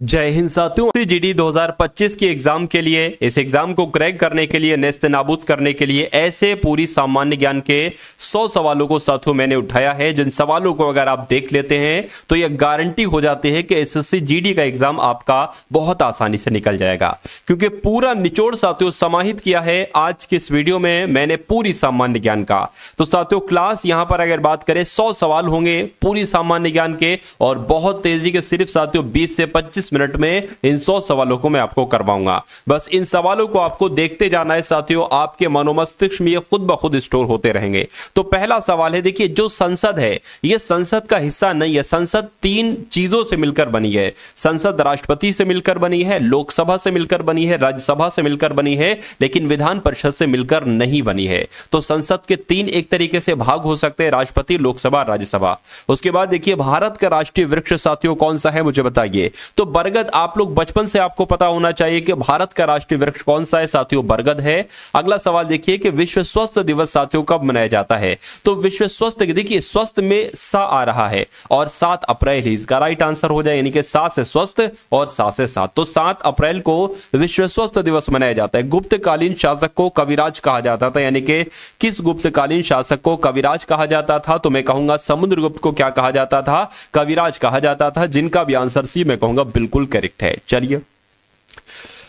जय हिंद साथियों। जीडी 2025 की एग्जाम के लिए, इस एग्जाम को क्रैक करने के लिए, नेस्त नाबूद करने के लिए ऐसे पूरी सामान्य ज्ञान के 100 सवालों को साथियों मैंने उठाया है, जिन सवालों को अगर आप देख लेते हैं तो यह गारंटी हो जाती है कि एसएससी जीडी का एग्जाम आपका बहुत आसानी से निकल जाएगा, क्योंकि पूरा निचोड़ साथियों समाहित किया है आज के इस वीडियो में मैंने पूरी सामान्य ज्ञान का। तो साथियों क्लास यहां पर अगर बात करें 100 सवाल होंगे पूरी सामान्य ज्ञान के, और बहुत तेजी के, सिर्फ साथियों 20 से 25 मिनट में इन 100 सवालों को मैं आपको करवाऊंगा। बस इन सवालों को आपको देखते जाना है साथियों, आपके मनोमस्तिष्क में ये खुद ब खुद स्टोर होते रहेंगे। तो पहला सवाल है, देखिए जो संसद है ये संसद का हिस्सा नहीं है। संसद तीन चीजों से मिलकर बनी है। संसद राष्ट्रपति से मिलकर बनी है, लोकसभा से मिलकर बनी है, राज्यसभा से मिलकर बनी है, लेकिन विधान परिषद से मिलकर नहीं बनी है। तो संसद के तीन एक तरीके से भाग हो सकते हैं, राष्ट्रपति, लोकसभा, राज्यसभा। उसके बाद देखिए भारत का राष्ट्रीय वृक्ष साथियों कौन सा है मुझे बताइए। तो बरगद, आप लोग बचपन से आपको पता होना चाहिए कि भारत का राष्ट्रीय वृक्ष कौन सा है साथियों, बरगद है। अगला सवाल देखिए कि विश्व स्वास्थ्य दिवस साथियों कब मनाया जाता है। तो विश्व स्वास्थ्य, देखिए स्वास्थ्य में सा आ रहा है और 7 अप्रैल ही इसका राइट आंसर हो जाए, यानी कि 7 से स्वस्थ और 7 से 7। तो 7 अप्रैल को विश्व स्वास्थ्य दिवस मनाया जाता है। गुप्तकालीन शासक को कविराज कहा जाता था, यानी कि किस गुप्तकालीन शासक को कविराज कहा जाता था। तो मैं कहूंगा समुद्रगुप्त को क्या कहा जाता था, कविराज कहा जाता था, जिनका भी आंसर सी मैं कहूंगा बिल्कुल करेक्ट है। चलिए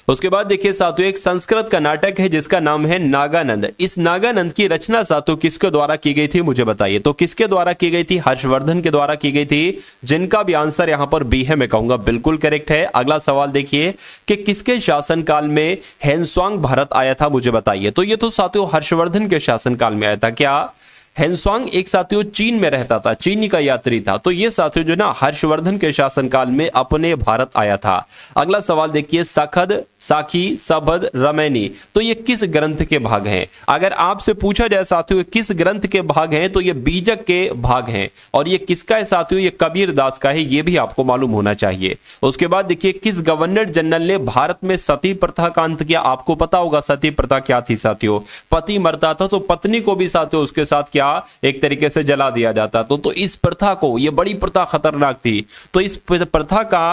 उसके बाद देखिए साथियों एक संस्कृत का नाटक है जिसका नाम है नागानंद। इस नागानंद की रचना साथियों किसके द्वारा की गई थी मुझे बताइए। तो किसके द्वारा की गई थी, हर्षवर्धन के द्वारा की गई थी, जिनका भी आंसर यहां पर बी है, मैं कहूंगा बिल्कुल करेक्ट है। अगला सवाल देखिए कि किसके शासनकाल में हेनस्वांग भारत आया था मुझे बताइए। तो ये तो साथियों हर्षवर्धन के शासनकाल में आया था। क्या हेनस्वांग एक साथियों चीन में रहता था, चीनी का यात्री था। तो ये साथियों जो ना हर्षवर्धन के शासनकाल में अपने भारत आया था। अगला सवाल देखिए सखद, साखी, सबद, रमैनी, तो ये किस ग्रंथ के भाग हैं। अगर आपसे पूछा जाए साथियों किस ग्रंथ के भाग हैं, तो ये बीजक के भाग हैं। और ये किसका है साथियों, ये कबीर दास का है, ये भी आपको मालूम होना चाहिए। उसके बाद देखिए किस गवर्नर जनरल ने भारत में सती प्रथा का अंत किया। आपको पता होगा सती प्रथा क्या थी साथियों, पति मरता था तो पत्नी को भी साथियों उसके साथ एक तरीके से जला दिया जाता। तो इस प्रथा को, ये बड़ी प्रथा खतरनाक थी, तो इस प्रथा का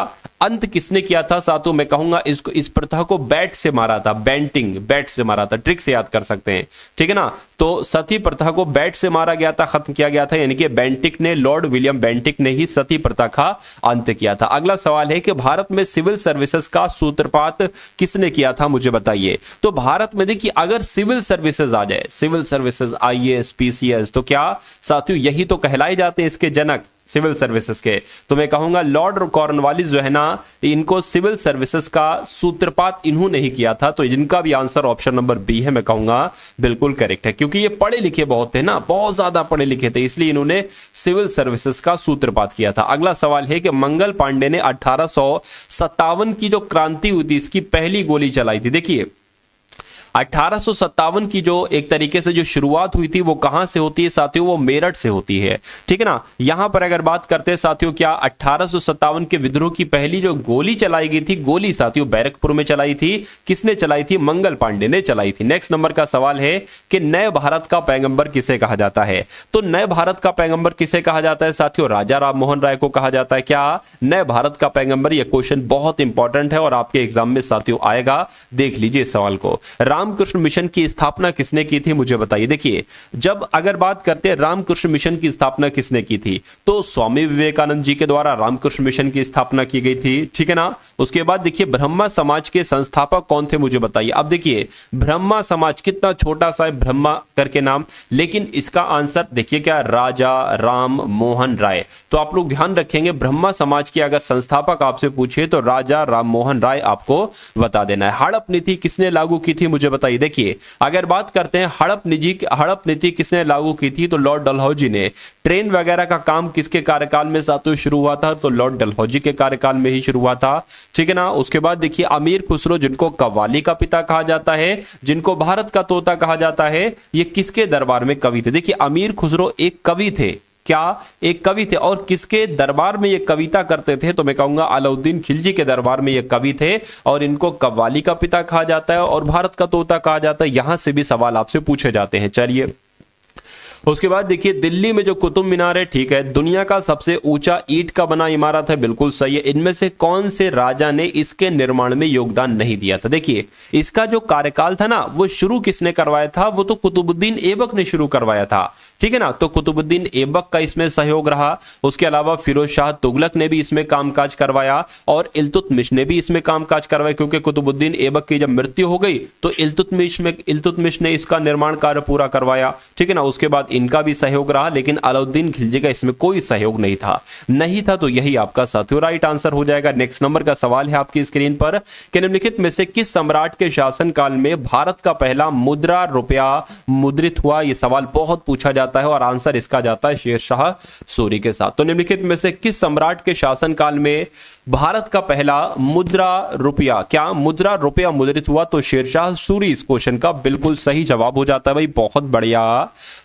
अंत किसने किया था साथियों, मैं कहूंगा इसको, इस प्रथा को बैट से मारा था, बैंटिंग, बैट से मारा था। ट्रिक से याद कर सकते हैं, ठीक है ना। तो सती प्रथा को बैट से मारा गया था, खत्म किया गया था, यानी कि बेंटिक ने, लॉर्ड विलियम बेंटिक ने ही सती प्रथा का अंत किया था। अगला सवाल है कि भारत में सिविल सर्विसेज का सूत्रपात किसने किया था मुझे बताइए। तो भारत में देखिए अगर सिविल सर्विसेज आ जाए, सिविल सर्विसेज, आईएएस, पीसीएस, तो क्या साथियों यही तो कहलाए जाते हैं इसके जनक सिविल सर्विसेज के। तो मैं कहूंगा लॉर्ड कॉर्नवालिस जो है ना, इनको सिविल सर्विसेज का सूत्रपात इन्होंने ही किया था। तो जिनका भी आंसर ऑप्शन नंबर बी है, मैं कहूंगा बिल्कुल करेक्ट है, क्योंकि ये पढ़े लिखे बहुत थे ना, बहुत ज्यादा पढ़े लिखे थे, इसलिए इन्होंने सिविल सर्विसेज का सूत्रपात किया था। अगला सवाल है कि मंगल पांडे ने 1857 की जो क्रांति हुई थी, इसकी पहली गोली चलाई थी। देखिए 1857 की जो एक तरीके से जो शुरुआत हुई थी वो कहां से होती है साथियों, वो मेरठ से होती है, ठीक है ना। यहां पर अगर बात करते हैं साथियों, क्या 1857 के विद्रोह की पहली जो गोली चलाई गई थी, गोली साथियों बैरकपुर में चलाई थी। किसने चलाई थी, मंगल पांडे ने चलाई थी। नेक्स्ट नंबर का सवाल है कि नए भारत का पैगंबर किसे कहा जाता है। तो नए भारत का पैगंबर किसे कहा जाता है साथियों, राजा राम मोहन राय को कहा जाता है। क्या नए भारत का पैगंबर, यह क्वेश्चन बहुत इंपॉर्टेंट है और आपके एग्जाम में साथियों आएगा, देख लीजिए इस सवाल को। रामकृष्ण मिशन की स्थापना किसने की थी मुझे बताइए। देखिए जब अगर बात करते हैं रामकृष्ण मिशन की स्थापना किसने की थी, तो स्वामी विवेकानंद जी के द्वारा रामकृष्ण मिशन की स्थापना की गई थी, ठीक है ना। उसके बाद देखिए ब्रह्मा समाज के संस्थापक कौन थे मुझे बताइए। अब देखिए ब्रह्मा समाज कितना छोटा सा है, ब्रह्मा करके नाम, लेकिन इसका आंसर देखिए क्या, राजा राम मोहन राय। तो आप लोग ध्यान रखेंगे ब्रह्मा समाज के अगर संस्थापक आपसे पूछे तो राजा राम मोहन राय आपको बता देना है। हड़प नीति किसने लागू की थी मुझे बताइए। देखिए अगर बात करते हैं हड़प नीति किसने लागू की थी, तो लॉर्ड डलहौजी ने। ट्रेन वगैरह का काम किसके कार्यकाल में साथियों शुरू हुआ था, तो लॉर्ड डलहौजी के कार्यकाल में ही शुरू हुआ था, ठीक है ना। उसके बाद देखिए अमीर खुसरो, जिनको कव्वाली का पिता कहा जाता है, जिनको भारत का तोता कहा जाता है, ये किसके दरबार में कवि थे। देखिए अमीर खुसरो एक कवि थे, क्या एक कवि थे, और किसके दरबार में ये कविता करते थे, तो मैं कहूंगा अलाउद्दीन खिलजी के दरबार में ये कवि थे, और इनको कव्वाली का पिता कहा जाता है और भारत का तोता कहा जाता है। यहां से भी सवाल आपसे पूछे जाते हैं। चलिए उसके बाद देखिए दिल्ली में जो कुतुब मीनार है, ठीक है, दुनिया का सबसे ऊंचा ईंट का बना इमारत है, बिल्कुल सही है। इनमें से कौन से राजा ने इसके निर्माण में योगदान नहीं दिया था? देखिए इसका जो कार्यकाल था ना, वो शुरू किसने करवाया था? वो तो कुतुबुद्दीन ऐबक ने शुरू करवाया था, ठीक है ना। तो कुतुबुद्दीन ऐबक का इसमें सहयोग रहा। उसके अलावा फिरोज शाह तुगलक ने भी इसमें कामकाज करवाया और इल्तुतमिश ने भी इसमें कामकाज करवाया, क्योंकि कुतुबुद्दीन ऐबक की जब मृत्यु हो गई तो इल्तुतमिश ने इसका निर्माण कार्य पूरा करवाया, ठीक है ना। उसके बाद इनका भी सहयोग रहा, लेकिन अलाउद्दीन खिलजी का इसमें कोई सहयोग नहीं था, तो यही आपका साथियों राइट आंसर हो जाएगा। नेक्स्ट नंबर का सवाल है आपकी स्क्रीन पर कि निम्नलिखित में से किस सम्राट के शासनकाल में भारत का पहला मुद्रा रुपया मुद्रित हुआ? यह सवाल बहुत पूछा जाता है और आंसर इसका जाता है शेरशाह सूरी के साथ। तो निम्नलिखित में से किस सम्राट के शासनकाल में भारत का पहला मुद्रा रुपया मुद्रित हुआ? तो शेरशाह सूरी इस क्वेश्चन का बिल्कुल सही जवाब हो जाता है भाई, बहुत बढ़िया,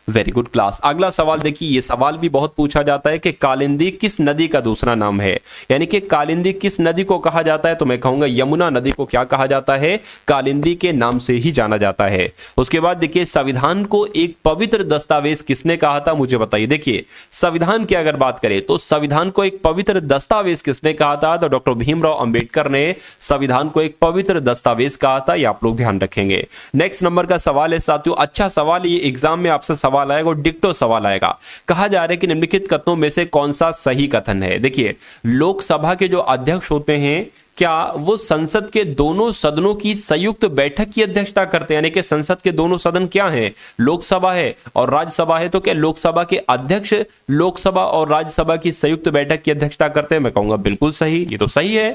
वेरी गुड क्लास। अगला सवाल देखिए, ये सवाल भी बहुत पूछा जाता है कि कालिंदी किस नदी का दूसरा नाम है, यानी कि कालिंदी किस नदी को कहा जाता है? तो मैं कहूंगा यमुना नदी को क्या कहा जाता है? कालिंदी के नाम से ही जाना जाता है। उसके बाद देखिए संविधान को एक पवित्र दस्तावेज किसने कहा था? मुझे बताइए। देखिए संविधान की अगर बात करें तो संविधान को एक पवित्र दस्तावेज किसने कहा था? तो डॉक्टर भीमराव अंबेडकर ने संविधान को एक पवित्र दस्तावेज कहा था, ये आप लोग ध्यान रखेंगे। नेक्स्ट नंबर का सवाल है साथियों, अच्छा सवाल, ये एग्जाम में आपसे सवाल आएगा और डिक्टो सवाल आएगा। कहा जा रहा है कि निम्नलिखित कथनों में से कौन सा सही कथन है? देखिए लोकसभा के जो अध्यक्ष होते हैं, क्या वो संसद के दोनों सदनों की संयुक्त बैठक की अध्यक्षता करते हैं? यानी कि संसद के दोनों सदन क्या हैं? लोकसभा है और राज्यसभा है। तो क्या लोकसभा के अध्यक्ष लोकसभा और राज्यसभा की संयुक्त बैठक की अध्यक्षता करते हैं? मैं कहूंगा बिल्कुल सही, ये तो सही है।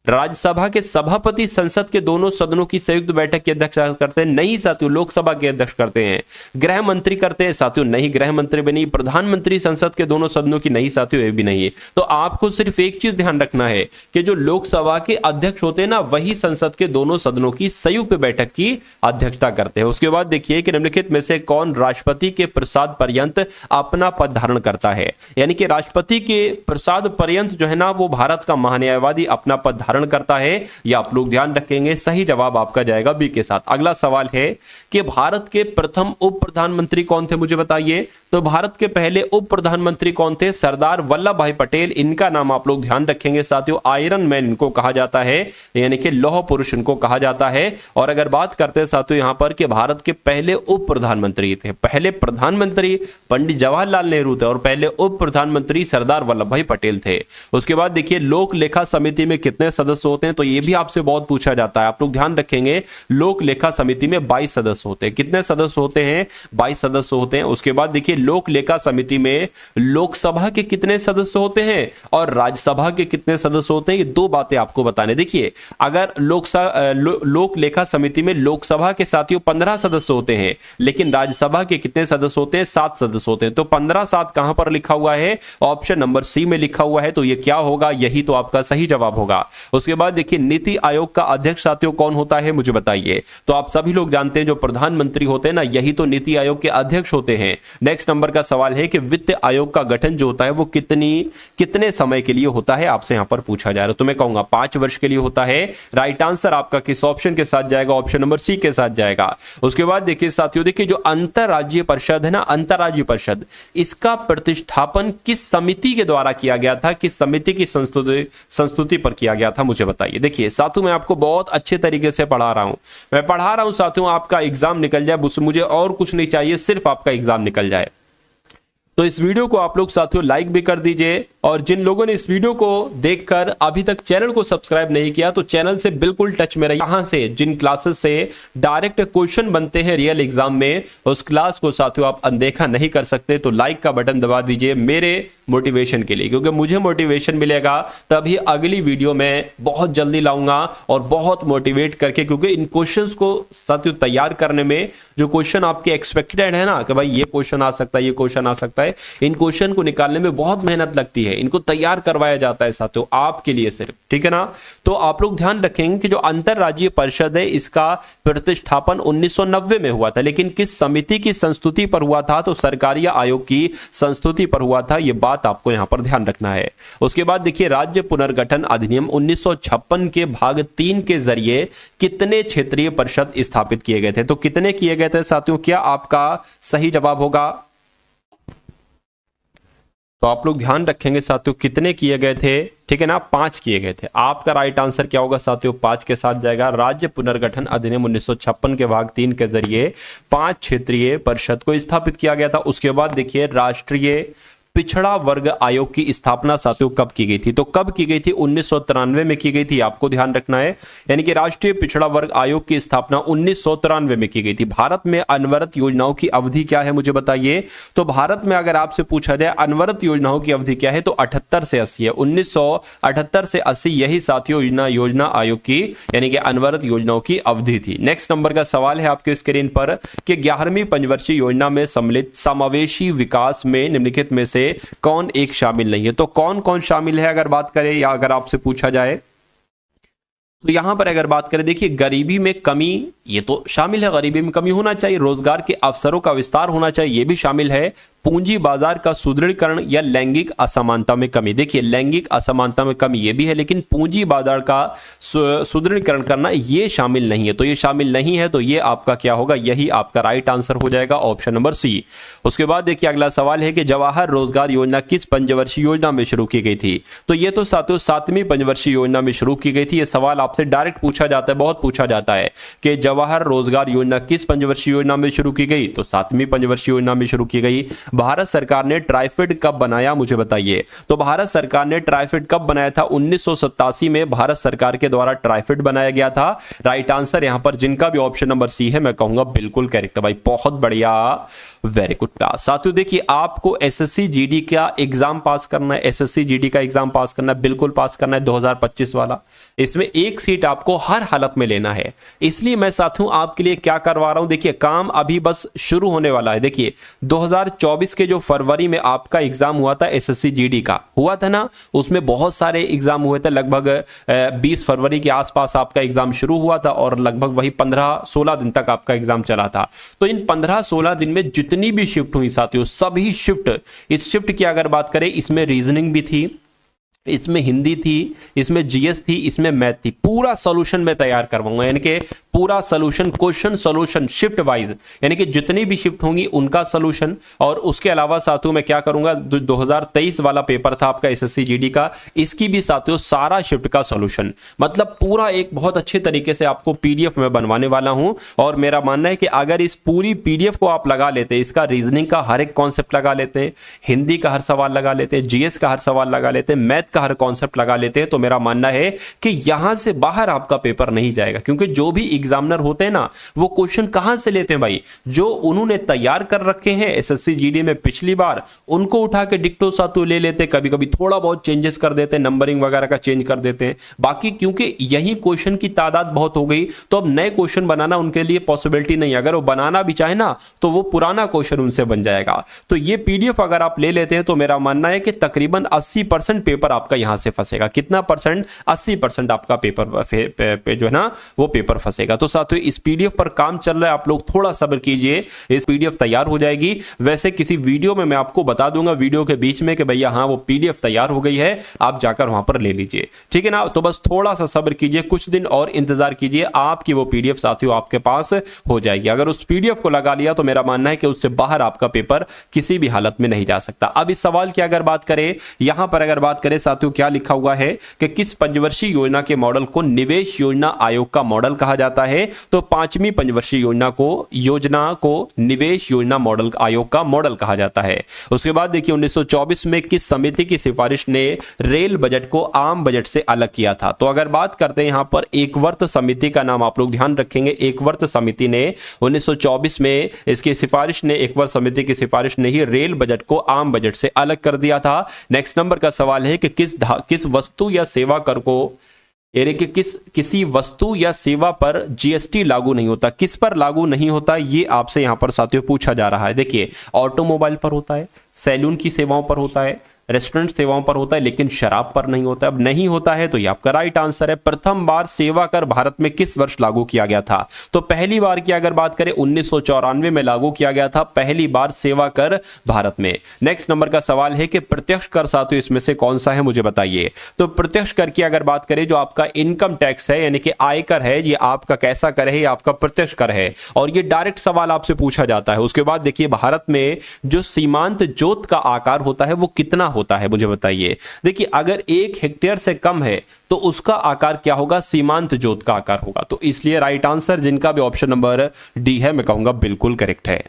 राज्यसभा के सभापति संसद के दोनों सदनों की संयुक्त बैठक की अध्यक्षता करते हैं? नहीं साथियों, लोकसभा के अध्यक्ष करते हैं। गृह मंत्री करते हैं? साथियों नहीं, गृह मंत्री भी नहीं। प्रधानमंत्री संसद के दोनों सदनों की? नहीं साथियों, ये भी नहीं है। तो आपको सिर्फ एक चीज ध्यान रखना है कि जो लोकसभा के अध्यक्ष होते हैं ना, वही संसद के दोनों सदनों की संयुक्त बैठक की अध्यक्षता करते हैं। उसके बाद देखिए कि निम्नलिखित में से कौन राष्ट्रपति के प्रसाद पर्यंत अपना पद धारण करता है? यानी कि राष्ट्रपति के प्रसाद पर्यंत जो है ना, वो भारत का महान्यायवादी अपना पद धारण करता है, या आप लोग ध्यान रखेंगे। सही जवाब आपका जाएगा बी के साथ। अगला सवाल है कि भारत के प्रथम उप प्रधानमंत्री कौन थे? मुझे बताइए। तो भारत के पहले उप प्रधानमंत्री कौन थे? सरदार वल्लभ भाई पटेल। इनका नाम आप लोग ध्यान रखेंगे साथियों, आयरन मैन इनको कहा जाता है, यानी कि लौह पुरुष इनको कहा जाता है। और अगर बात करते हैं साथियों यहां पर कि भारत के पहले उप प्रधानमंत्री थे, पहले प्रधानमंत्री पंडित जवाहरलाल नेहरू थे और पहले उप प्रधानमंत्री सरदार वल्लभ भाई पटेल थे। उसके बाद देखिए लोक लेखा समिति में कितने सदस्य होते हैं? तो यह भी आपसे बहुत पूछा जाता है, आप लोग ध्यान रखेंगे। लोक लेखा समिति में 22 सदस्य होते हैं। कितने सदस्य होते हैं? 22 सदस्य होते हैं। उसके बाद देखिए लोक लेखा समिति में लोकसभा के कितने सदस्य होते हैं और राज्यसभा के कितने सदस्य होते हैं? ये दो बातें आपको बताने। देखिए अगर लोक लेखा समिति में लोकसभा के साथियों 15 सदस्य होते हैं, लेकिन राज्यसभा के कितने सदस्य होते हैं? 7 सदस्य होते हैं। तो 15-7 कहां पर लिखा हुआ है? ऑप्शन नंबर सी में लिखा हुआ है। तो ये क्या होगा? यही तो आपका सही जवाब होगा। उसके बाद देखिए नीति आयोग का अध्यक्ष साथियों कौन होता है? मुझे बताइए। तो आप सभी लोग जानते हैं जो प्रधानमंत्री होते हैं ना, यही तो नीति आयोग के अध्यक्ष होते हैं। नेक्स्ट नंबर का सवाल है कि वित्त आयोग का गठन जो होता है वो कितने समय के लिए होता है? आपसे यहां पर पूछा जा रहा है। तो मैं कहूंगा 5 वर्ष के लिए होता है। राइट आंसर आपका किस ऑप्शन के साथ जाएगा? ऑप्शन नंबर सी के साथ जाएगा। उसके बाद देखिए साथियों, देखिए जो अंतरराज्यीय परिषद है ना, अंतरराज्यीय परिषद, इसका प्रतिष्ठापन किस समिति के द्वारा किया गया था? किस समिति की संस्तुति पर किया गया था? मुझे बताइए। देखिए साथियों मैं आपको बहुत अच्छे तरीके से पढ़ा रहा हूं, साथियों आपका एग्जाम निकल जाए, मुझे और कुछ नहीं चाहिए, सिर्फ आपका एग्जाम निकल जाए। तो इस वीडियो को आप लोग साथियों लाइक भी कर दीजिए, और जिन लोगों ने इस वीडियो को देखकर अभी तक चैनल को सब्सक्राइब नहीं किया तो चैनल से बिल्कुल टच में रहिए। यहां से जिन क्लासेस से डायरेक्ट क्वेश्चन बनते हैं रियल एग्जाम में, उस क्लास को साथियों आप अनदेखा नहीं कर सकते। तो लाइक का बटन दबा दीजिए मेरे मोटिवेशन के लिए, क्योंकि मुझे मोटिवेशन मिलेगा तभी अगली वीडियो में बहुत जल्दी लाऊंगा और बहुत मोटिवेट करके, क्योंकि इन क्वेश्चंस को साथियों तैयार करने में जो क्वेश्चन आपके एक्सपेक्टेड है ना कि भाई ये क्वेश्चन आ सकता है, ये क्वेश्चन आ सकता है, इन क्वेश्चन को निकालने में बहुत मेहनत लगती है। इनको तैयार करवाया जाता है साथियों आपके लिए सिर्फ, ठीक है ना। तो आप लोग ध्यान रखेंगे कि जो अंतरराज्यीय परिषद है इसका प्रतिष्ठापन 1990 में हुआ था, लेकिन किस समिति की संस्तुति पर हुआ था? तो सरकारी आयोग की संस्तुति पर हुआ था। यह बात आपको यहां पर ध्यान रखना है। उसके बाद देखिए राज्य पुनर्गठन अधिनियम 1956 के भाग 3 के जरिए कितने क्षेत्रीय परिषद स्थापित किए गए थे? तो कितने किए गए थे साथियों? क्या आपका सही जवाब होगा? तो आप लोग ध्यान रखेंगे साथियों कितने किए गए थे, ठीक है ना, 5 किए गए थे। आपका राइट आंसर क्या होगा साथियों, 5 के साथ जाएगा। राज्य पुनर्गठन अधिनियम 1956 के भाग 3 के जरिए 5 क्षेत्रीय परिषद को स्थापित किया गया था। उसके बाद देखिए राष्ट्रीय पिछड़ा वर्ग आयोग की स्थापना साथियों कब की गई थी, तो कब की गई थी, 1993 में की गई थी, आपको ध्यान रखना है। यानी कि राष्ट्रीय पिछड़ा वर्ग आयोग की स्थापना 1993 में की गई थी। भारत में अनवरत योजनाओं की अवधि क्या है मुझे बताइए। तो भारत में अगर आपसे पूछा जाए अनवरत योजनाओं की अवधि क्या है, तो 78 से 80 है। 1978 से 80 यही साथियों योजना आयोग की यानी कि अनवरत योजनाओं की अवधि थी। नेक्स्ट नंबर का सवाल है आपके स्क्रीन पर कि 11वीं पंचवर्षीय योजना में सम्मिलित समावेशी विकास में निम्नलिखित में से कौन एक शामिल नहीं है। तो कौन कौन शामिल है अगर बात करें या अगर आपसे पूछा जाए तो यहां पर अगर बात करें, देखिए गरीबी में कमी ये तो शामिल है, गरीबी में कमी होना चाहिए, रोजगार के अवसरों का विस्तार होना चाहिए ये भी शामिल है, पूंजी बाजार का सुदृढ़ीकरण या लैंगिक असमानता में कमी। देखिए लैंगिक असमानता में कमी ये भी है, लेकिन पूंजी बाजार का सुदृढ़ीकरण करना ये शामिल नहीं है। तो ये शामिल नहीं है, तो ये आपका क्या होगा, यही आपका राइट आंसर हो जाएगा, ऑप्शन नंबर सी। उसके बाद देखिए अगला सवाल है कि जवाहर रोजगार योजना किस पंचवर्षीय योजना में शुरू की गई थी। तो ये तो साथियों 7वीं पंचवर्षीय योजना में शुरू की गई थी। ये सवाल आपसे डायरेक्ट पूछा जाता है, बहुत पूछा जाता है कि जवाहर रोजगार योजना किस पंचवर्षीय योजना में शुरू की गई, तो 7वीं पंचवर्षीय योजना में शुरू की गई। भारत सरकार ने ट्राइफेड कब बनाया मुझे बताइए। तो भारत सरकार ने ट्राइफेड कब बनाया था, 1987 में भारत सरकार के द्वारा ट्राइफेड बनाया गया था। राइट आंसर यहां पर जिनका भी ऑप्शन नंबर सी है मैं कहूंगा बिल्कुल करेक्ट भाई, बहुत बढ़िया, वेरी गुड क्लास। साथियों देखिए आपको एसएससी जीडी का एग्जाम पास करना है, एसएससी जीडी का एग्जाम पास करना है, बिल्कुल पास करना है 2025 वाला। इसमें एक सीट आपको हर हालत में लेना है, इसलिए मैं साथियों आपके लिए क्या करवा रहा हूं, देखिए काम अभी बस शुरू होने वाला है। देखिए 2024 के जो फरवरी में आपका एग्जाम हुआ था एसएससी जीडी का हुआ था ना, उसमें बहुत सारे एग्जाम हुए थे, लगभग 20 फरवरी के आसपास आपका एग्जाम शुरू हुआ था और लगभग वही 15-16 दिन तक आपका एग्जाम चला था। तो इन 15-16 दिन में जितनी भी शिफ्ट हुई साथियों, सभी शिफ्ट, इस शिफ्ट की अगर बात करें इसमें रीजनिंग भी थी, इसमें हिंदी थी, इसमें जीएस थी, इसमें मैथ थी, पूरा सॉल्यूशन मैं तैयार करवाऊंगा, यानी कि पूरा solution, question solution shift wise, यानी कि जितनी भी शिफ्ट होंगी उनका सॉल्यूशन। और उसके अलावा साथियों मैं क्या करूंगा, 2023 वाला पेपर था आपका एसएससी जीडी का, इसकी भी साथियों सारा शिफ्ट का सॉल्यूशन, मतलब पूरा एक बहुत अच्छे तरीके से आपको पीडीएफ में बनवाने वाला हूं। और मेरा मानना है कि अगर इस पूरी पीडीएफ को आप लगा लेते हैं, इसका रीजनिंग का हर एक कॉन्सेप्ट लगा लेते हैं, हिंदी का हर सवाल लगा लेते हैं, जीएस का हर सवाल लगा लेते हैं, मैथ हर कॉन्सेप्ट लगा लेते हैं, तो मेरा मानना है कि यहां से बाहर आपका पेपर नहीं जाएगा। क्योंकि जो भी एग्जामिनर होते हैं ना, वो क्वेश्चन कहां से लेते हैं भाई, जो उन्होंने तैयार कर रखे हैं एसएससी जीडी में पिछली बार, उनको उठा के डिक्टो सातु ले लेते, कभी कभी थोड़ा बहुत चेंजेस कर देते, नंबरिंग वगैरह का चेंज कर देते हैं। बाकी क्योंकि यही क्वेश्चन की तादाद बहुत हो गई, तो अब नए क्वेश्चन बनाना उनके लिए पॉसिबिलिटी नहीं। अगर वो बनाना भी चाहे ना, तो वो पुराना क्वेश्चन उनसे बन जाएगा। तो ये पीडीएफ अगर आप ले लेते हैं, तो मेरा मानना है कि तकरीबन 80% पेपर आपका यहां से फंसेगा। कितना परसेंट, 80% आपका पेपर जो है ना वो पेपर फंसेगा। तो साथियों इस पीडीएफ पर काम चल रहा है, आप लोग थोड़ा सब्र कीजिए, इस पीडीएफ तैयार हो जाएगी। वैसे किसी वीडियो में मैं आपको बता दूंगा वीडियो के बीच में कि भैया हाँ वो पीडीएफ तैयार हो गई है, आप जाकर वहां पर ले लीजिए, ठीक है ना। तो बस थोड़ा सा सब्र कीजिए, कुछ दिन और इंतजार कीजिए, आपकी वो पीडीएफ साथियों आपके पास हो जाएगी। अगर उस पीडीएफ को लगा लिया तो मेरा मानना है कि उससे बाहर आपका पेपर किसी भी हालत में नहीं जा सकता। अब इस सवाल की अगर बात करें, यहां पर अगर बात करें साथियों, क्या लिखा हुआ है कि किस पंचवर्षीय योजना के मॉडल को निवेश योजना आयोग का मॉडल कहा जाता है। तो 5वीं पंचवर्षीय योजना को निवेश योजना मॉडल आयोग का मॉडल कहा जाता है। उसके बाद देखिए 1924 में किस समिति की सिफारिश ने रेल बजट को आम बजट से अलग किया था। तो अगर बात करते हैं यहां पर एकवर्त समिति का नाम आप लोग ध्यान रखेंगे, एकवर्त समिति ने 1924 में इसकी सिफारिश ने, एकवर्त समिति की सिफारिश ने ही रेल बजट को आम बजट से अलग कर दिया था। नेक्स्ट नंबर का सवाल है कि किस वस्तु या सेवा कर को, यानी कि किसी वस्तु या सेवा पर जीएसटी लागू नहीं होता, किस पर लागू नहीं होता, ये आपसे यहां पर साथियों पूछा जा रहा है। देखिए ऑटोमोबाइल पर होता है, सैलून की सेवाओं पर होता है, रेस्टोरेंट सेवाओं पर होता है लेकिन शराब पर नहीं होता। अब नहीं होता है तो ये आपका राइट आंसर है। प्रथम बार सेवा कर भारत में किस वर्ष लागू किया गया था? तो पहली बार की अगर बात करें 1994 में लागू किया गया था पहली बार सेवा कर भारत में। नेक्स्ट नंबर का सवाल है कि प्रत्यक्ष कर साथियों इसमें से कौन सा है मुझे बताइए। तो प्रत्यक्ष कर की अगर बात करें जो आपका इनकम टैक्स है यानी कि आयकर है, ये आपका कैसा कर है? ये आपका प्रत्यक्ष कर है और ये डायरेक्ट सवाल आपसे पूछा जाता है। उसके बाद देखिए भारत में जो सीमांत जोत का आकार होता है वो कितना होता है मुझे बताइए। देखिए अगर 1 हेक्टेयर से कम है तो उसका आकार क्या होगा? सीमांत जोत का आकार होगा। तो इसलिए राइट आंसर जिनका भी ऑप्शन नंबर डी है मैं कहूंगा बिल्कुल करेक्ट है।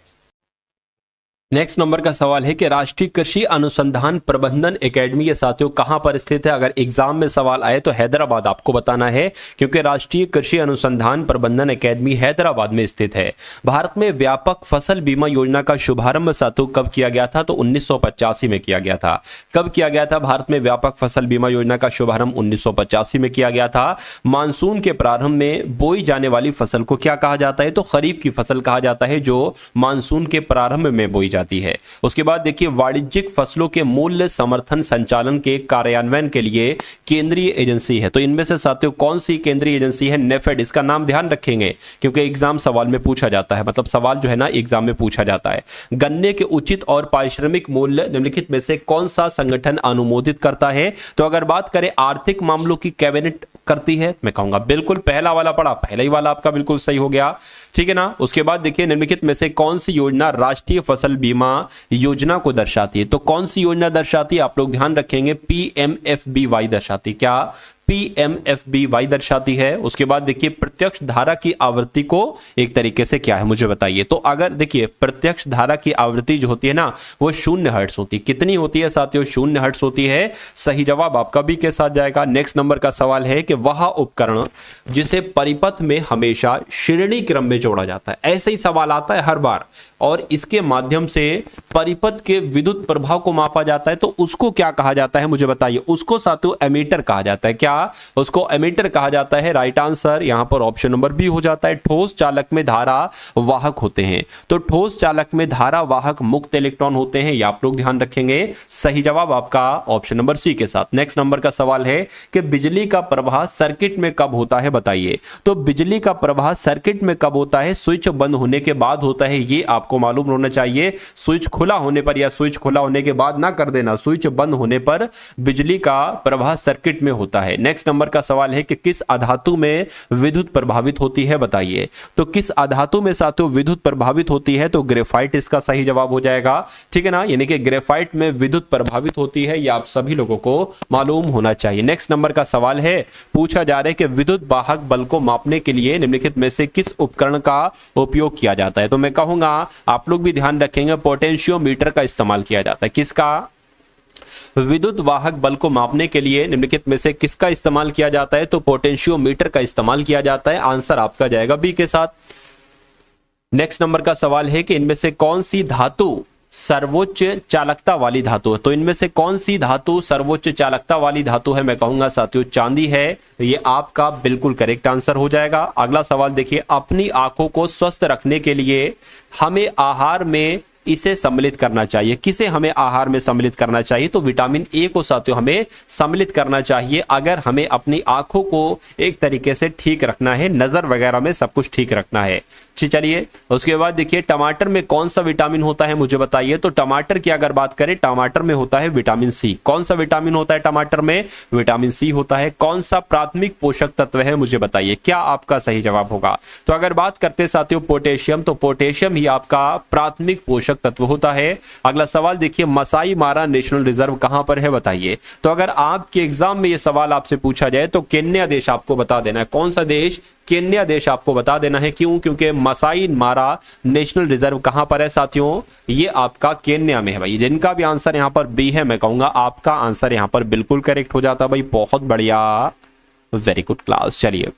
नेक्स्ट नंबर का सवाल है कि राष्ट्रीय कृषि अनुसंधान प्रबंधन एकेडमी ये साथियों कहां पर स्थित है? अगर एग्जाम में सवाल आए तो हैदराबाद आपको बताना है क्योंकि राष्ट्रीय कृषि अनुसंधान प्रबंधन एकेडमी हैदराबाद में स्थित है। भारत में व्यापक फसल बीमा योजना का शुभारंभ साथियों कब किया गया था? तो 1985 में किया गया था। कब किया गया था भारत में व्यापक फसल बीमा योजना का शुभारंभ? 1985 में किया गया था। मानसून के प्रारंभ में बोई जाने वाली फसल को क्या कहा जाता है? तो खरीफ की फसल कहा जाता है जो मानसून के प्रारंभ में बोई जाती है। उसके बाद देखिए वाणिज्यिक फसलों के मूल्य समर्थन संचालन के कार्यान्वयन के लिए केंद्रीय एजेंसी है। तो इनमें से साथियों कौन सी केंद्रीय एजेंसी है? नेफेड। इसका नाम ध्यान रखेंगे क्योंकि एग्जाम सवाल में पूछा जाता है, मतलब सवाल जो है ना एग्जाम में पूछा जाता है। गन्ने के उचित और पारिश्रमिक मूल्य निम्नलिखित में से कौन सा संगठन अनुमोदित करता है? तो अगर बात करें आर्थिक मामलों की कैबिनेट करती है, मैं कहूंगा बिल्कुल पहला वाला पढ़ा, पहला ही वाला आपका बिल्कुल सही हो गया, ठीक है ना। उसके बाद देखिए निम्नलिखित में से कौन सी योजना राष्ट्रीय फसल बीमा योजना को दर्शाती है? तो कौन सी योजना दर्शाती है? आप लोग ध्यान रखेंगे PMFBY दर्शाती। क्या? PMFBY दर्शाती है। उसके बाद देखिए प्रत्यक्ष धारा की आवृत्ति को एक तरीके से क्या है मुझे बताइए। तो अगर देखिए प्रत्यक्ष धारा की आवृत्ति जो होती है ना वो 0 हर्ट्ज होती है। कितनी होती है साथियों? 0 हर्ट्ज होती है। सही जवाब आपका बी के साथ जाएगा। नेक्स्ट नंबर का सवाल है कि वह उपकरण जिसे परिपथ में हमेशा श्रेणी क्रम में जोड़ा जाता है, ऐसे ही सवाल आता है हर बार, और इसके माध्यम से परिपथ के विद्युत प्रभाव को मापा जाता है, तो उसको क्या कहा जाता है मुझे बताइए। उसको साथियों एमीटर कहा जाता है। क्या? उसको एमीटर कहा जाता है। राइट आंसर यहां पर ऑप्शन नंबर बी हो जाता है। ठोस चालक में धारा वाहक होते हैं, तो ठोस चालक में धारा वाहक मुक्त इलेक्ट्रॉन होते हैं, ये आप लोग ध्यान रखेंगे। सही जवाब आपका ऑप्शन नंबर सी के साथ। नेक्स्ट नंबर का सवाल है कि बिजली का प्रवाह सर्किट में कब होता है बताइए। तो बिजली का प्रवाह सर्किट में कब होता है? स्विच बंद होने के बाद होता है, ये आपको मालूम होना चाहिए। स्विच खुला होने पर या स्विच खुला होने के बाद ना कर देना, स्विच बंद होने पर बिजली का प्रवाह सर्किट में होता है। नेक्स्ट नंबर का सवाल है कि किस अधातु में विद्युत प्रभावित होती है बताइए। तो किस अधातु में साथियों विद्युत प्रभावित होती है? तो ग्रेफाइट इसका सही जवाब हो जाएगा, ठीक है ना। यानी कि ग्रेफाइट में विद्युत प्रभावित होती है, यह आप सभी लोगों को मालूम होना चाहिए। नेक्स्ट नंबर का सवाल है, पूछा जा रहा है कि विद्युत वाहक बल को मापने के लिए निम्नलिखित में से किस उपकरण का उपयोग किया जाता है? तो मैं कहूंगा आप लोग भी ध्यान रखेंगे पोटेंशियोमीटर का इस्तेमाल किया जाता है। किसका? विद्युत वाहक बल को मापने के लिए निम्नलिखित में से किसका इस्तेमाल किया जाता है? तो पोटेंशियोमीटर का इस्तेमाल किया जाता है। आंसर आपका जाएगा बी के साथ। नेक्स्ट नंबर का सवाल है कि इनमें से कौन सी धातु सर्वोच्च चालकता वाली धातु है? तो इनमें से कौन सी धातु सर्वोच्च चालकता वाली धातु है? मैं कहूंगा साथियों चांदी है, ये आपका बिल्कुल करेक्ट आंसर हो जाएगा। अगला सवाल देखिए, अपनी आंखों को स्वस्थ रखने के लिए हमें आहार में इसे सम्मिलित करना चाहिए। किसे हमें आहार में सम्मिलित करना चाहिए? तो विटामिन ए को साथियों हमें सम्मिलित करना चाहिए अगर हमें अपनी आंखों को एक तरीके से ठीक रखना है, नजर वगैरह में सब कुछ ठीक रखना है। चलिए उसके बाद देखिए टमाटर में कौन सा विटामिन होता है मुझे बताइए। तो टमाटर की अगर बात करें, टमाटर में होता है विटामिन सी। कौन सा विटामिन होता है टमाटर में? विटामिन सी होता है। कौन सा प्राथमिक पोषक तत्व है मुझे बताइए, क्या आपका सही जवाब होगा? तो अगर बात करते हैं साथियों पोटेशियम, तो पोटेशियम ही आपका प्राथमिक पोषक तत्व होता है। अगला सवाल देखिए, मसाई मारा नेशनल रिजर्व कहां पर है बताइए। तो अगर आपके एग्जाम में यह सवाल आपसे पूछा जाए तो केन्या देश आपको बता देना है। कौन सा देश? केन्या देश आपको बता देना है। क्यों? क्योंकि मसाई मारा नेशनल रिजर्व कहां पर है साथियों? ये आपका केन्या में है भाई। जिनका भी आंसर यहां पर बी है, मैं कहूंगा आपका आंसर यहां पर बिल्कुल करेक्ट हो जाता भाई। बहुत बढ़िया, वेरी गुड क्लास। चलिए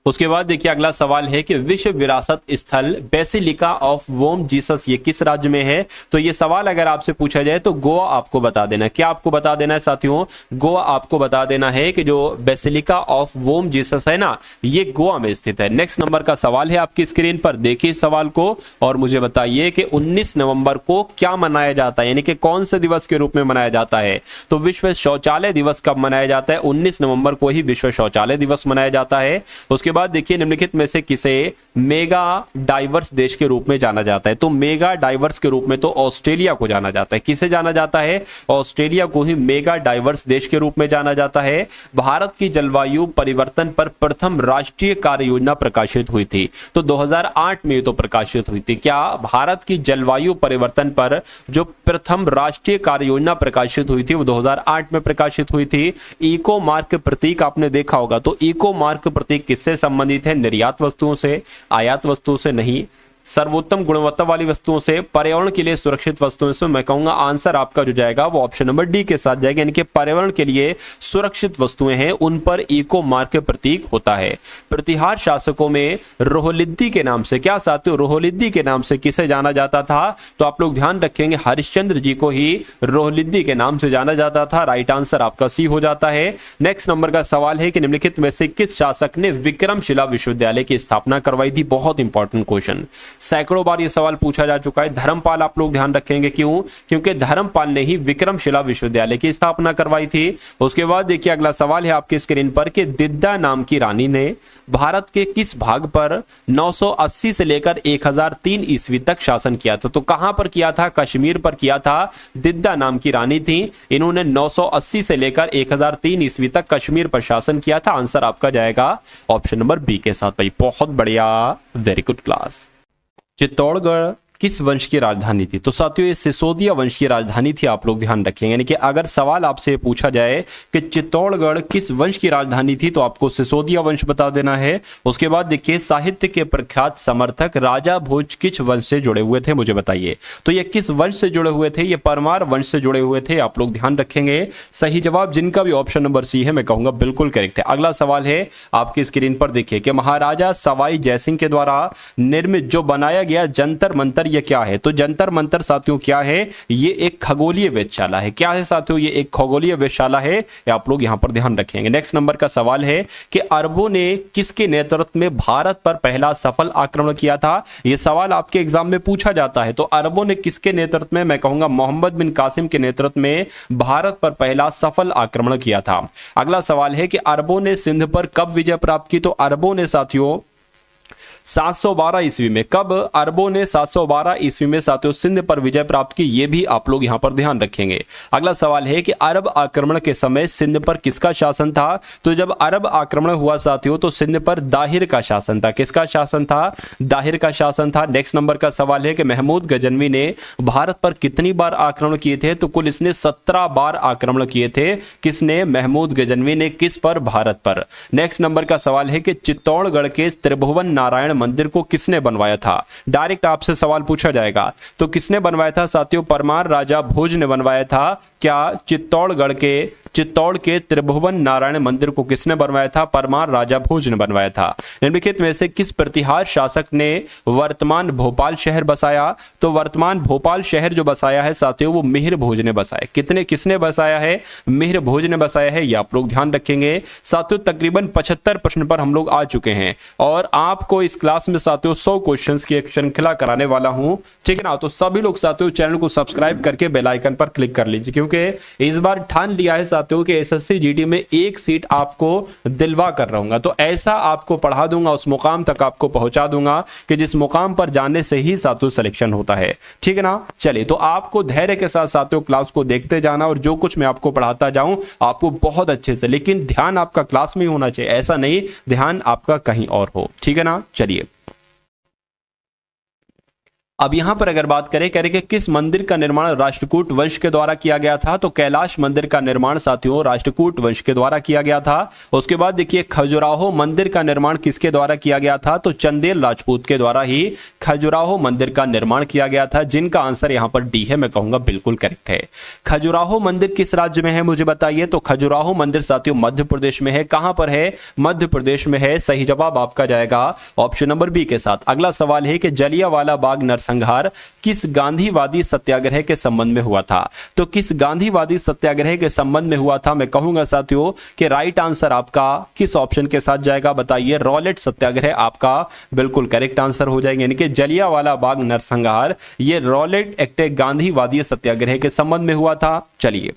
उसके बाद देखिए अगला सवाल है कि विश्व विरासत स्थल बेसिलिका ऑफ बोम जीसस ये किस राज्य में है। तो ये सवाल अगर आपसे पूछा जाए तो गोवा आपको बता देना। क्या आपको बता देना है साथियों? गोवा आपको बता देना है कि जो बेसिलिका ऑफ बोम जीसस है ना, ये गोवा में स्थित है। नेक्स्ट नंबर का सवाल है आपकी स्क्रीन पर, देखिए इस सवाल को और मुझे बताइए कि 19 नवंबर को क्या मनाया जाता है, यानी कि कौन से दिवस के रूप में मनाया जाता है। तो विश्व शौचालय दिवस कब मनाया जाता है? 19 नवंबर को ही विश्व शौचालय दिवस मनाया जाता है। उसके बाद देखिए निम्नलिखित में से किसे मेगा डाइवर्स देश के रूप में जाना जाता है। तो मेगा डाइवर्स के रूप में तो ऑस्ट्रेलिया को जाना जाता है। किसे जाना जाता है? ऑस्ट्रेलिया को ही मेगा डाइवर्स देश के रूप में जाना जाता है। भारत की जलवायु परिवर्तन पर प्रथम राष्ट्रीय कार्य योजना प्रकाशित हुई थी, तो 2008 में तो प्रकाशित हुई थी। क्या भारत की जलवायु परिवर्तन पर जो प्रथम राष्ट्रीय कार्य योजना प्रकाशित हुई थी वो 2008 में प्रकाशित हुई थी। इको मार्क प्रतीक आपने देखा होगा, तो इको मार्क प्रतीक किससे संबंधित है? निर्यात वस्तुओं से, आयात वस्तुओं से नहीं, सर्वोत्तम गुणवत्ता वाली वस्तुओं से, पर्यावरण के लिए सुरक्षित वस्तुओं से। मैं कहूंगा आंसर आपका जो जाएगा वो ऑप्शन नंबर डी के साथ जाएगा, यानी कि पर्यावरण के लिए सुरक्षित वस्तुएं हैं उन पर इको मार्क प्रतीक होता है। प्रतिहार शासकों में रोहिल्दी के नाम से, क्या साथियों रोहिल्दी के नाम से किसे जाना जाता था? तो आप लोग ध्यान रखेंगे हरिश्चंद्र जी को ही रोहिल्दी के नाम से जाना जाता था। राइट आंसर आपका सी हो जाता है। नेक्स्ट नंबर का सवाल है कि निम्नलिखित में से किस शासक ने विक्रमशिला विश्वविद्यालय की स्थापना करवाई थी? बहुत इंपॉर्टेंट क्वेश्चन, सैकड़ों बार यह सवाल पूछा जा चुका है। धर्मपाल आप लोग ध्यान रखेंगे, क्यों? क्योंकि धर्मपाल ने ही विक्रमशिला विश्वविद्यालय की स्थापना करवाई थी। उसके बाद देखिए अगला सवाल है आपकी स्क्रीन पर कि दिद्दा नाम की रानी ने भारत के किस भाग पर 980 से लेकर 1003 ईस्वी तक शासन किया था? तो कहां पर किया था? कश्मीर पर किया था। दिद्दा नाम की रानी थी, इन्होंने 980 से लेकर 1003 ईस्वी तक कश्मीर पर शासन किया था। आंसर आपका जाएगा ऑप्शन नंबर बी के साथ। भाई बहुत बढ़िया, वेरी गुड क्लास। चित्तौड़गढ़ किस वंश की राजधानी थी? तो साथियों ये सिसोदिया वंश की राजधानी थी, आप लोग ध्यान रखेंगे। यानी कि अगर सवाल आपसे पूछा जाए कि चित्तौड़गढ़ किस वंश की राजधानी थी तो आपको सिसोदिया वंश बता देना है। उसके बाद देखिए साहित्य के प्रख्यात समर्थक राजा भोज किस वंश से जुड़े हुए थे, मुझे बताइए। तो ये किस वंश से जुड़े हुए थे? ये परमार वंश से जुड़े हुए थे, आप लोग ध्यान रखेंगे। सही जवाब जिनका भी ऑप्शन नंबर सी है मैं कहूंगा बिल्कुल करेक्ट है। अगला सवाल है आपकी स्क्रीन पर देखिए कि महाराजा सवाई जयसिंह के द्वारा निर्मित जो बनाया गया जंतर मंतर ये क्या है? तो जंतर मंतर साथियों क्या है? ये एक खगोलीय वेधशाला है। क्या है साथियों? ये एक खगोलीय वेधशाला है, आप लोग यहां पर ध्यान रखेंगे। नेक्स्ट नंबर का सवाल है कि अरबों ने किसके नेतृत्व में भारत पर पहला सफल आक्रमण किया था? यह सवाल आपके एग्जाम में पूछा जाता है। तो अरबों ने किसके नेतृत्व में? मैं कहूंगा मोहम्मद बिन कासिम के नेतृत्व में भारत पर पहला सफल आक्रमण किया था। अगला सवाल है कि अरबों ने सिंध पर कब विजय प्राप्त की? तो अरबों ने साथियों 712 ईस्वी में। कब? अरबों ने 712 ईस्वी में साथियों सिंध पर विजय प्राप्त की, ये भी आप लोग यहां पर ध्यान रखेंगे। अगला सवाल है कि अरब आक्रमण के समय सिंध पर किसका शासन था? तो जब अरब आक्रमण हुआ साथियों तो सिंध पर दाहिर का शासन था। किसका शासन था? दाहिर का शासन था। नेक्स्ट नंबर का सवाल है कि महमूद गजनवी ने भारत पर कितनी बार आक्रमण किए थे? तो कुल इसने 17 बार आक्रमण किए थे। किसने? महमूद गजनवी ने। किस पर? भारत पर। नेक्स्ट नंबर का सवाल है कि चित्तौड़गढ़ के त्रिभुवन नारायण मंदिर को किसने बनवाया था? डायरेक्ट आपसे सवाल पूछा जाएगा। तो किसने बनवाया था साथियों? परमार राजा भोज ने बनवाया था। क्या? चित्तौड़ के त्रिभुवन नारायण मंदिर को किसने बनवाया था? परमार राजा भोज ने बनवाया था। निम्नलिखित में से किस प्रतिहार शासक ने वर्तमान भोपाल शहर बसाया? तो वर्तमान भोपाल शहर जो बसाया है साथियों वो मिहिर भोज ने बसाया। किसने बसाया है? मिहिर भोज ने बसाया है, ये आप लोग ध्यान रखेंगे। साथियों तकरीबन 75 प्रश्न पर हम लोग आ चुके हैं और आपको इस क्लास में साथियों 100 क्वेश्चंस की एक श्रृंखला कराने वाला हूं, ठीक है ना। तो सभी लोग साथियों चैनल को सब्सक्राइब करके बेल आइकन पर क्लिक कर लीजिए, क्योंकि इस बार ठान लिया है साथियों कि एसएससी जीडी में एक सीट आपको दिलवा कर रहूंगा। तो ऐसा आपको पढ़ा दूंगा, उस मुकाम तक आपको पहुंचा दूंगा कि जिस मुकाम पर जाने से ही साथियों सिलेक्शन होता है, ठीक है ना। चलिए तो आपको धैर्य के साथ साथियों क्लास को देखते जाना और जो कुछ मैं आपको पढ़ाता जाऊं आपको बहुत अच्छे से, लेकिन ध्यान आपका क्लास में ही होना चाहिए, ऐसा नहीं ध्यान आपका कहीं और हो, ठीक है ना। चलिए अब यहां पर अगर बात करें, कह रहे कि किस मंदिर का निर्माण राष्ट्रकूट वंश के द्वारा किया गया था, तो कैलाश मंदिर का निर्माण साथियों राष्ट्रकूट वंश के द्वारा किया गया था। उसके बाद देखिए खजुराहो मंदिर का निर्माण किसके द्वारा किया गया था, तो चंदेल राजपूत के द्वारा ही खजुराहो मंदिर का निर्माण किया गया था, जिनका आंसर यहां पर डी है, मैं कहूंगा बिल्कुल करेक्ट है। खजुराहो मंदिर किस राज्य में है मुझे बताइए, तो खजुराहो मंदिर साथियों मध्य प्रदेश में है। कहां पर है, मध्य प्रदेश में है। सही जवाब आपका जाएगा ऑप्शन नंबर बी के साथ। अगला सवाल है कि जलियांवाला बाग नरसंहार किस गांधीवादी सत्याग्रह के संबंध में हुआ था, तो किस गांधीवादी सत्याग्रह के संबंध में हुआ था, मैं कहूंगा साथियों कि राइट आंसर आपका किस ऑप्शन के साथ जाएगा बताइए, रॉलेट सत्याग्रह आपका बिल्कुल करेक्ट आंसर हो जाएगा। यानी कि जलियांवाला बाग नरसंहार ये रॉलेट एक्ट गांधीवादी सत्याग्रह के संबंध में हुआ था। चलिए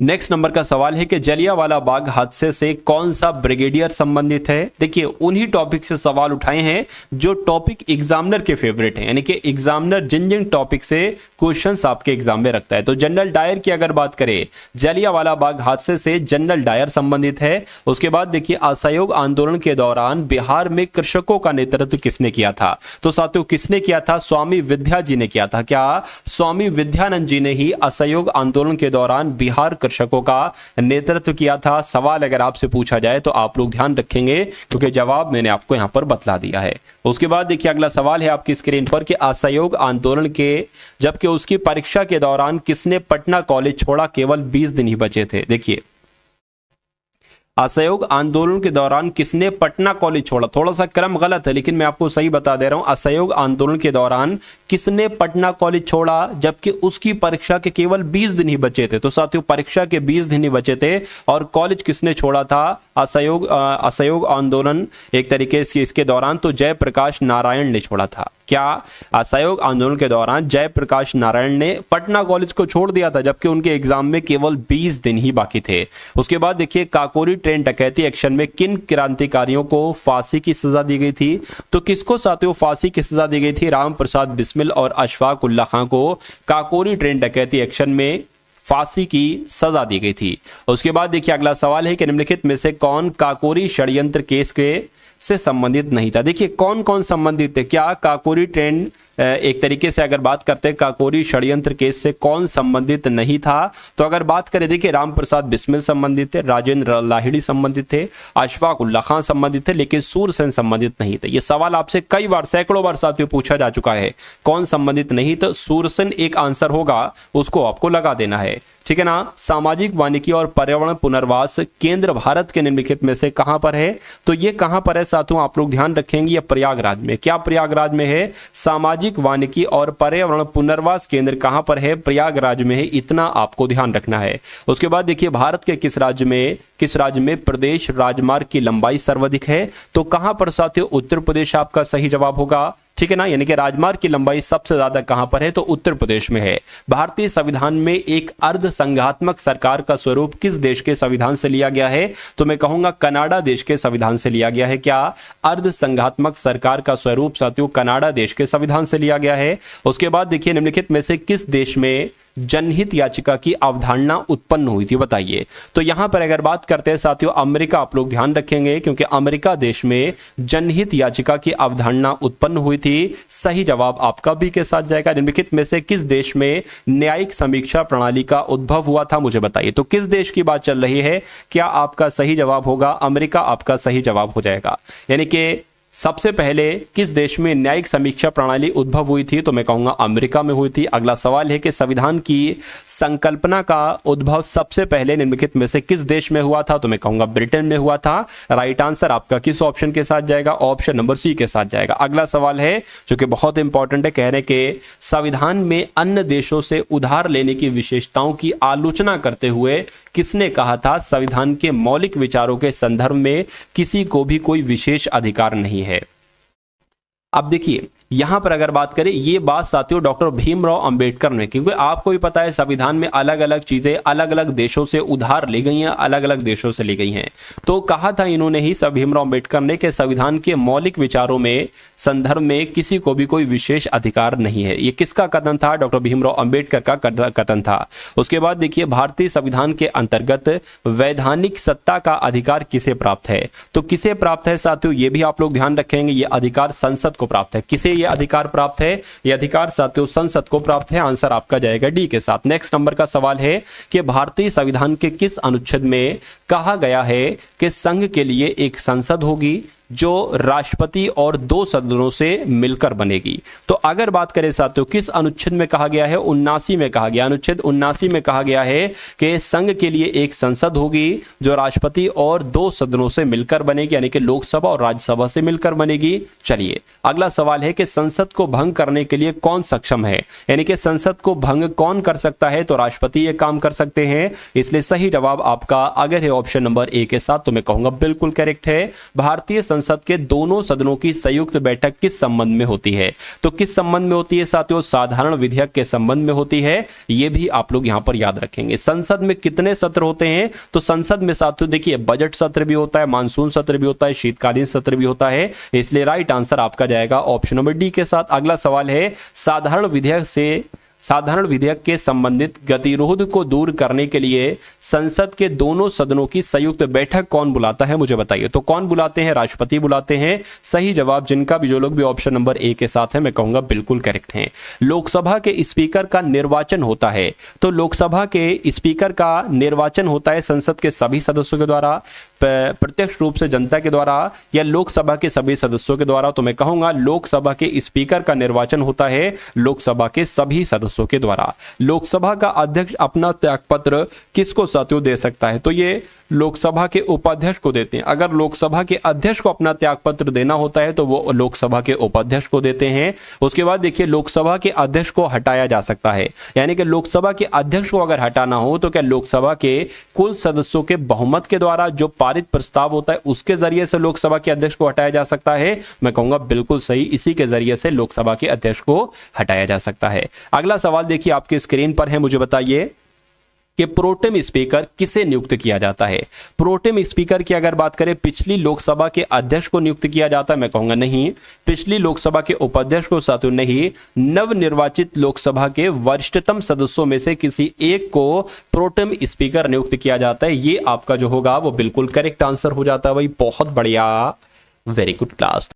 नेक्स्ट नंबर का सवाल है कि जलियांवाला बाग हादसे से कौन सा ब्रिगेडियर संबंधित है। देखिए उन्हीं टॉपिक से सवाल उठाए हैं जो टॉपिक एग्जामिनर के फेवरेट हैं, यानी कि एग्जामिनर जिन जिन टॉपिक से क्वेश्चंस आपके एग्जाम में रखता है। तो जनरल डायर की अगर बात करें, जलियांवाला बाग हादसे से जनरल डायर संबंधित है। उसके बाद देखिए असहयोग आंदोलन के दौरान बिहार में कृषकों का नेतृत्व किसने किया था, तो साथियों किसने किया था, स्वामी विद्या जी ने किया था। क्या स्वामी विद्यानंद जी ने ही असहयोग आंदोलन के दौरान बिहार कृषकों का नेतृत्व किया था। सवाल अगर आपसे पूछा जाए तो आप लोग ध्यान रखेंगे क्योंकि जवाब मैंने आपको यहां पर बतला दिया है। उसके बाद देखिए अगला सवाल है आपकी स्क्रीन पर कि असहयोग आंदोलन के जबकि उसकी परीक्षा के दौरान किसने पटना कॉलेज छोड़ा, केवल 20 दिन ही बचे थे। देखिए असहयोग आंदोलन के दौरान किसने पटना कॉलेज छोड़ा, थोड़ा सा क्रम गलत है लेकिन मैं आपको सही बता दे रहा हूं। असहयोग आंदोलन के दौरान किसने पटना कॉलेज छोड़ा जबकि उसकी परीक्षा के केवल 20 दिन ही बचे थे। तो साथियों परीक्षा के 20 दिन ही बचे थे और कॉलेज किसने छोड़ा था, असहयोग आंदोलन एक तरीके से इसके दौरान तो जयप्रकाश नारायण ने छोड़ा था। क्या असहयोग आंदोलन के दौरान जयप्रकाश नारायण ने पटना कॉलेज को छोड़ दिया था जबकि उनके एग्जाम में केवल 20 दिन ही बाकी थे। उसके बाद देखिए काकोरी ट्रेन डकैती एक्शन में किन क्रांतिकारियों को फांसी की सजा दी गई थी, तो किसको साथियों फांसी की सजा दी गई थी, राम प्रसाद बिस्मिल और अशफाक उल्ला खां को काकोरी ट्रेन डकैती एक्शन में फांसी की सजा दी गई थी। उसके बाद देखिए अगला सवाल है कि निम्नलिखित में से कौन काकोरी षड्यंत्र केस के से संबंधित नहीं था। देखिए कौन कौन संबंधित है, क्या काकोरी ट्रेन एक तरीके से अगर बात करते हैं काकोरी षड्यंत्र केस से कौन संबंधित नहीं था, तो अगर बात करें देखिए राम प्रसाद बिस्मिल संबंधित थे, राजेंद्र लाहिड़ी संबंधित थे, अशफाक उल्ला खां संबंधित थे, लेकिन सूरसेन संबंधित नहीं थे। ये सवाल आपसे कई बार सैकड़ों बार साथियों पूछा जा चुका है, कौन संबंधित नहीं, तो सूरसेन एक आंसर होगा, उसको आपको लगा देना है, ठीक है ना। सामाजिक वानिकी और पर्यावरण पुनर्वास केंद्र भारत के निम्नलिखित में से कहां पर है, तो ये कहां पर है साथियों, आप लोग ध्यान रखेंगे, ये प्रयागराज में। क्या प्रयागराज में है, सामाजिक वानिकी और पर्यावरण पुनर्वास केंद्र कहां पर है, प्रयागराज में है, इतना आपको ध्यान रखना है। उसके बाद देखिए भारत के किस राज्य में प्रदेश राजमार्ग की लंबाई सर्वाधिक है, तो कहां पर साथियों, उत्तर प्रदेश आपका सही जवाब होगा, ठीक है ना। यानी कि राजमार्ग की लंबाई सबसे ज्यादा कहां पर है, तो उत्तर प्रदेश में है। भारतीय संविधान में एक अर्ध संघात्मक सरकार का स्वरूप किस देश के संविधान से लिया गया है, तो मैं कहूंगा कनाडा देश के संविधान से लिया गया है। क्या अर्ध संघात्मक सरकार का स्वरूप साथियों कनाडा देश के संविधान से लिया गया है। उसके बाद देखिए निम्नलिखित में से किस देश में जनहित याचिका की अवधारणा उत्पन्न हुई थी, बताइए। तो यहां पर अगर बात करते हैं साथियों अमेरिका, आप लोग ध्यान रखेंगे क्योंकि अमेरिका देश में जनहित याचिका की अवधारणा उत्पन्न हुई थी। सही जवाब आपका बी के साथ जाएगा। निम्नलिखित में से किस देश में न्यायिक समीक्षा प्रणाली का उद्भव हुआ था, मुझे बताइए। तो किस देश की बात चल रही है, क्या आपका सही जवाब होगा अमेरिका, आपका सही जवाब हो जाएगा। यानी कि सबसे पहले किस देश में न्यायिक समीक्षा प्रणाली उद्भव हुई थी, तो मैं कहूंगा अमेरिका में हुई थी। अगला सवाल है कि संविधान की संकल्पना का उद्भव सबसे पहले निम्नलिखित में से किस देश में हुआ था, तो मैं कहूंगा ब्रिटेन में हुआ था। राइट आंसर आपका किस ऑप्शन के साथ जाएगा, ऑप्शन नंबर सी के साथ जाएगा। अगला सवाल है जो कि बहुत इंपॉर्टेंट है, कह रहे कि संविधान में अन्य देशों से उधार लेने की विशेषताओं की आलोचना करते हुए किसने कहा था, संविधान के मौलिक विचारों के संदर्भ में किसी को भी कोई विशेष अधिकार नहीं है। अब देखिए यहां पर अगर बात करें, ये बात साथियों डॉक्टर भीमराव अंबेडकर ने, क्योंकि आपको भी पता है संविधान में अलग अलग चीजें अलग अलग देशों से उधार ली गई हैं, अलग अलग देशों से ली गई हैं। तो कहा था इन्होंने ही, सब भीमराव अंबेडकर ने, कि संविधान के मौलिक विचारों में संदर्भ में किसी को भी कोई विशेष अधिकार नहीं है। ये किसका कथन था, डॉक्टर भीमराव अंबेडकर का कथन था। उसके बाद देखिए भारतीय संविधान के अंतर्गत वैधानिक सत्ता का अधिकार किसे प्राप्त है, तो किसे प्राप्त है साथियों, ये भी आप लोग ध्यान रखेंगे, ये अधिकार संसद को प्राप्त है। किसे ये अधिकार प्राप्त है? ये अधिकार साथियों संसद को प्राप्त है। आंसर आपका जाएगा डी के साथ। नेक्स्ट नंबर का सवाल है कि भारतीय संविधान के किस अनुच्छेद में कहा गया है कि संघ के लिए एक संसद होगी जो राष्ट्रपति और 2 सदनों से मिलकर बनेगी? तो अगर बात करें साथियों किस अनुच्छेद में कहा गया है, 79 में कहा गया, अनुच्छेद 79 में कहा गया है कि संघ के लिए एक संसद होगी जो राष्ट्रपति और 2 सदनों से मिलकर बनेगी, यानी कि लोकसभा और राज्यसभा से मिलकर बनेगी। चलिए अगला सवाल है कि संसद को भंग करने के लिए कौन सक्षम है, यानी कि संसद को भंग कौन कर सकता है? तो राष्ट्रपति ये काम कर सकते हैं। इसलिए सही जवाब आपका अगर है ऑप्शन नंबर ए के साथ, तो मैं कहूंगा बिल्कुल करेक्ट है। भारतीय संसद के दोनों सदनों की संयुक्त बैठक किस संबंध में होती है? तो किस संबंध में होती है साथियों? साधारण विधेयक के संबंध में होती है। यह भी आप लोग यहां पर याद रखेंगे। संसद में कितने सत्र होते हैं? तो संसद में साथियों देखिए बजट सत्र भी होता है, मानसून सत्र भी होता है, शीतकालीन सत्र भी होता है। इसलिए राइट आंसर आपका जाएगा ऑप्शन नंबर डी के साथ। अगला सवाल है साधारण विधेयक के संबंधित गतिरोध को दूर करने के लिए संसद के दोनों सदनों की संयुक्त बैठक कौन बुलाता है? मुझे बताइए। तो कौन बुलाते हैं? राष्ट्रपति बुलाते हैं। सही जवाब जिनका भी जो लोग भी ऑप्शन नंबर ए के साथ है, मैं कहूंगा बिल्कुल करेक्ट है। लोकसभा के स्पीकर का निर्वाचन होता है, तो लोकसभा के स्पीकर का निर्वाचन होता है संसद के सभी सदस्यों के द्वारा, प्रत्यक्ष रूप से जनता के द्वारा, या लोकसभा के सभी सदस्यों के द्वारा? तो मैं कहूंगा लोकसभा के स्पीकर का निर्वाचन होता है लोकसभा के सभी सदस्यों के द्वारा। लोकसभा का अध्यक्ष अपना त्यागपत्र किसको साथियों दे सकता है? तो ये लोकसभा के उपाध्यक्ष को देते हैं। अगर लोकसभा के अध्यक्ष को अपना त्यागपत्र देना होता है तो वो लोकसभा के उपाध्यक्ष को देते हैं। उसके बाद देखिए लोकसभा के अध्यक्ष को हटाया जा सकता है, यानी कि लोकसभा के अध्यक्ष को अगर हटाना हो तो क्या लोकसभा के कुल सदस्यों के बहुमत के द्वारा जो पारित प्रस्ताव होता है उसके जरिए से लोकसभा के अध्यक्ष को हटाया जा सकता है? मैं कहूंगा बिल्कुल सही, इसी के जरिए से लोकसभा के अध्यक्ष को हटाया जा सकता है। अगला सवाल देखिए आपके स्क्रीन पर है, मुझे बताइए कि प्रोटेम स्पीकर किसे नियुक्त किया जाता है? प्रोटेम स्पीकर की अगर बात करें, पिछली लोकसभा के अध्यक्ष को नियुक्त किया जाता है? मैं कहूंगा नहीं। पिछली लोकसभा के उपाध्यक्ष को साथियों नहीं, नवनिर्वाचित लोकसभा के वरिष्ठतम सदस्यों में से किसी एक को प्रोटेम स्पीकर नियुक्त किया जाता है। ये आपका जो होगा वो बिल्कुल करेक्ट आंसर हो जाता है भाई। बहुत बढ़िया, वेरी गुड क्लास।